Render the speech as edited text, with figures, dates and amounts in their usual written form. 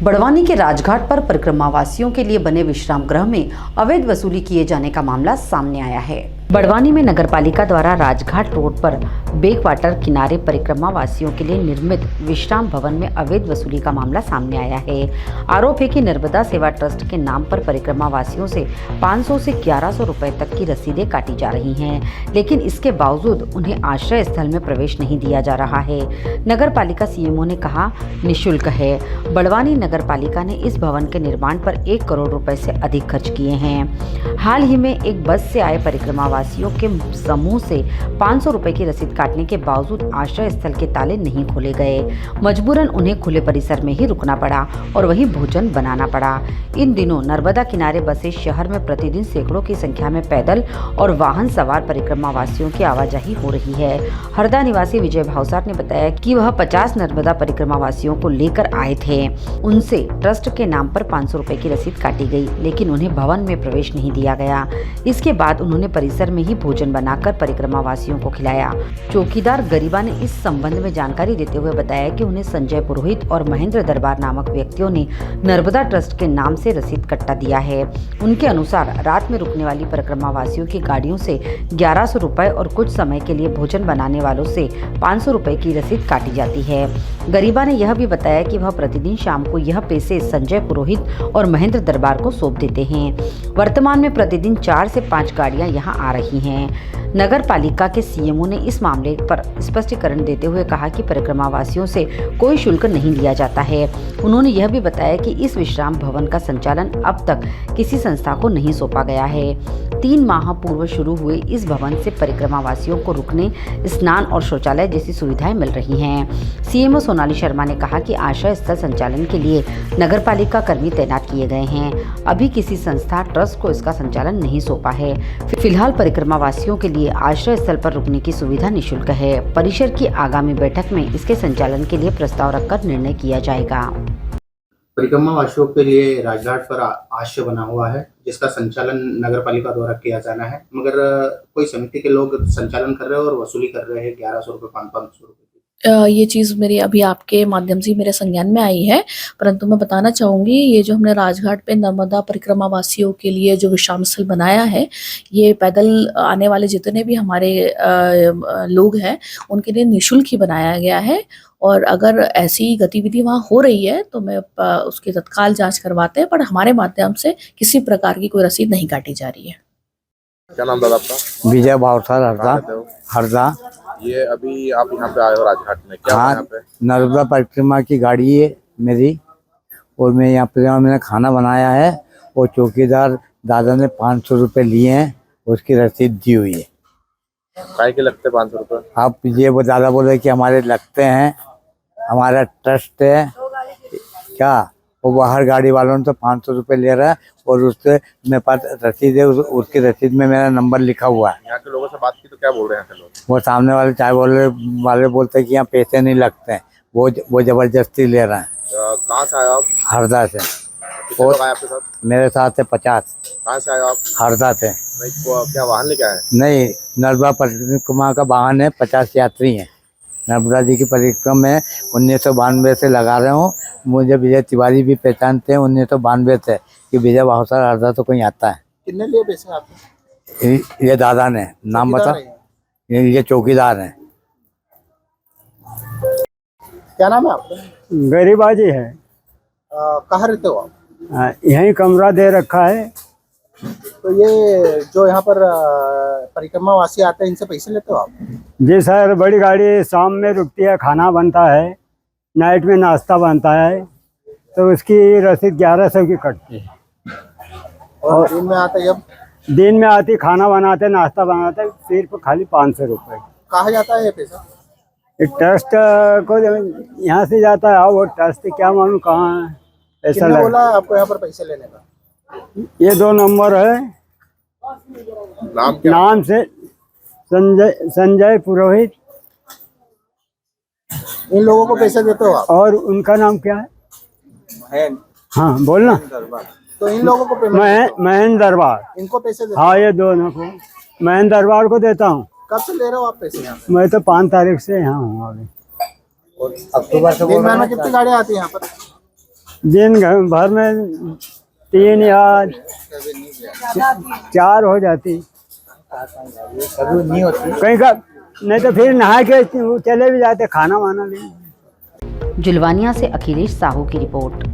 बड़वानी के राजघाट पर परिक्रमावासियों के लिए बने विश्राम गृह में अवैध वसूली किए जाने का मामला सामने आया है। बड़वानी में नगरपालिका द्वारा राजघाट रोड पर बैकवाटर किनारे परिक्रमावासियों के लिए निर्मित विश्राम भवन में अवैध वसूली का मामला सामने आया है। आरोप है कि नर्मदा सेवा ट्रस्ट के नाम पर परिक्रमावासियों से 500 से 1100 रुपए तक की रसीदें काटी जा रही हैं, लेकिन इसके बावजूद उन्हें आश्रय स्थल में प्रवेश नहीं दिया जा रहा है। नगरपालिका सीएमओ ने कहा निःशुल्क है। बड़वानी नगरपालिका ने इस भवन के निर्माण पर 1 करोड़ रुपए से अधिक खर्च किए हैं। हाल ही में एक बस से आए परिक्रमावासियों के समूह से 500 रुपए की रसीद काटने के बावजूद आश्रय स्थल के ताले नहीं खोले गए। मजबूरन उन्हें खुले परिसर में ही रुकना पड़ा और वहीं भोजन बनाना पड़ा। इन दिनों नर्मदा किनारे बसे शहर में प्रतिदिन सैकड़ों की संख्या में पैदल और वाहन सवार परिक्रमावासियों की आवाजाही हो रही है। हरदा निवासी विजय भावसार ने बताया कि वह 50 नर्मदा परिक्रमावासियों को लेकर आए थे। उनसे ट्रस्ट के नाम पर 500 रुपए की रसीद काटी गई, लेकिन उन्हें भवन में प्रवेश नहीं दिया गया। इसके बाद उन्होंने परिसर में ही भोजन बनाकर परिक्रमावासियों को खिलाया। चौकीदार गरीबा ने इस संबंध में जानकारी देते हुए बताया कि उन्हें संजय पुरोहित और महेंद्र दरबार नामक व्यक्तियों ने नर्मदा ट्रस्ट के नाम से रसीद कट्टा दिया है। उनके अनुसार रात में रुकने वाली परिक्रमावासियों की गाड़ियों से 1100 रुपए और कुछ समय के लिए भोजन बनाने वालों से 500 रुपए की रसीद काटी जाती है। गरीबा ने यह भी बताया कि वह प्रतिदिन शाम को यह पैसे संजय पुरोहित और महेंद्र दरबार को सौंप देते हैं। वर्तमान में प्रतिदिन 4 से 5 गाड़ियां यहां आ रही हैं। नगर पालिका के सीएमओ ने इस मामले पर स्पष्टीकरण देते हुए कहा कि परिक्रमावासियों से कोई शुल्क नहीं लिया जाता है। उन्होंने यह भी बताया कि इस विश्राम भवन का संचालन अब तक किसी संस्था को नहीं सौंपा गया है। 3 माह पूर्व शुरू हुए इस भवन से परिक्रमावासियों को रुकने, स्नान और शौचालय जैसी सुविधाएं मिल रही हैं। सीएमओ सोनाली शर्मा ने कहा कि आश्रय स्थल संचालन के लिए नगर पालिका कर्मी तैनात किए गए हैं। अभी किसी संस्था ट्रस्ट को इसका संचालन नहीं सौंपा है। फिलहाल परिक्रमावासियों के लिए आश्रय स्थल पर रुकने की सुविधा निःशुल्क है। परिषद की आगामी बैठक में इसके संचालन के लिए प्रस्ताव रखकर निर्णय किया जाएगा। परिक्रमावासियों के लिए राजघाट पर आश्रय बना हुआ है, जिसका संचालन नगर पालिका द्वारा किया जाना है, मगर कोई समिति के लोग संचालन कर रहे हैं और वसूली कर रहे हैं 1100 रुपये 500 रुपये। ये चीज़ मेरी अभी आपके माध्यम से मेरे संज्ञान में आई है, परंतु मैं बताना चाहूँगी ये जो हमने राजघाट पे नर्मदा परिक्रमावासियों के लिए जो विश्राम स्थल बनाया है, ये पैदल आने वाले जितने भी हमारे लोग हैं उनके लिए निःशुल्क ही बनाया गया है। और अगर ऐसी गतिविधि वहाँ हो रही है तो मैं उसकी तत्काल जांच करवाते हैं, पर हमारे माध्यम से किसी प्रकार की कोई रसीद नहीं काटी जा रही है। क्या नाम दादा आपका? विजय भावसार, हरदा। ये अभी आप यहाँ पे आए हो राजघाट में, क्या हाँ, यहाँ पे? नर्मदा परिक्रमा की गाड़ी है मेरी, और मैं यहाँ पे मैंने खाना बनाया है और चौकीदार दादा ने 500 रुपये लिए हैं, उसकी रसीद दी हुई है। काय के लगते 500 रुपये? आप ये वो दादा बोले कि हमारे लगते हैं, हमारा ट्रस्ट है क्या, वो बाहर गाड़ी वालों ने तो 500 रुपये ले रहा है और उससे मेरे पास रसीद है, उसकी रसीद में मेरा नंबर लिखा हुआ है। यहाँ के लोगों से बात की तो क्या बोल रहे हैं यहाँ के लोग? वो सामने वाले चाय वाले बोलते हैं कि यहाँ पैसे नहीं लगते हैं, वो जबरदस्ती ले रहे हैं। कहाँ से आए आप? हरदा से। कितने लोग आए आपके साथ? मेरे साथ है 50। कहाँ से आए आप? हरदा से। क्या वाहन लेके आए? नहीं, नर्मदा परिक्रमा का वाहन है, 50 यात्री हैं। नर्मदा जी की परिक्रमा में 1992 से लगा रहे हूँ। मुझे विजय तिवारी भी पहचानते हैं 1992 से कि विजय भावसार हरदा तो कोई आता है। कितने लिए पैसे आपने? ये दादा ने नाम बता, ये चौकीदार हैं। क्या नाम है आपका? गरीबाजी है। कहाँ रहते हो आप? यहीं कमरा दे रखा है। तो ये जो यहाँ पर परिक्रमावासी आते हैं, इनसे पैसे लेते हो आप? जी सर, बड़ी गाड़ी शाम में रुकती है, खाना बनता है, नाइट में नाश्ता बनता है, तो उसकी रसीद 1100 की कटती है। और दिन में आते जब? दिन में आती, खाना बनाते, नाश्ता बनाते, सिर्फ खाली 500 रुपये। कहाँ जाता है ये पैसा? ट्रस्ट को यहाँ से जाता है, वो ट्रस्ट क्या मालूम कहाँ है ऐसा किसने बोला आपको यहाँ पर पैसे लेने का? ये 2 नंबर है। नाम क्या? नाम से संजय पुरोहित। इन लोगों को पैसे देते हो आप? और उनका नाम क्या है? हाँ बोलना। तो इन लोगों को महेंद्र दरबार, इनको पैसे देते? हाँ, ये दोनों को। महेंद्र दरबार को देता हूँ। कब से ले रहे हो आप पैसे यहाँ पे? मैं तो 5 तारीख से यहाँ हूँ अभी। अक्टूबर से। दिन में कितनी गाड़ियाँ आती है यहाँ पर? दिन भर में 3 या 4 हो जाती, कभी नहीं होती। कहीं का नहीं तो फिर नहा के चले भी जाते खाना वाना भी। जुलवानिया से अखिलेश साहू की रिपोर्ट।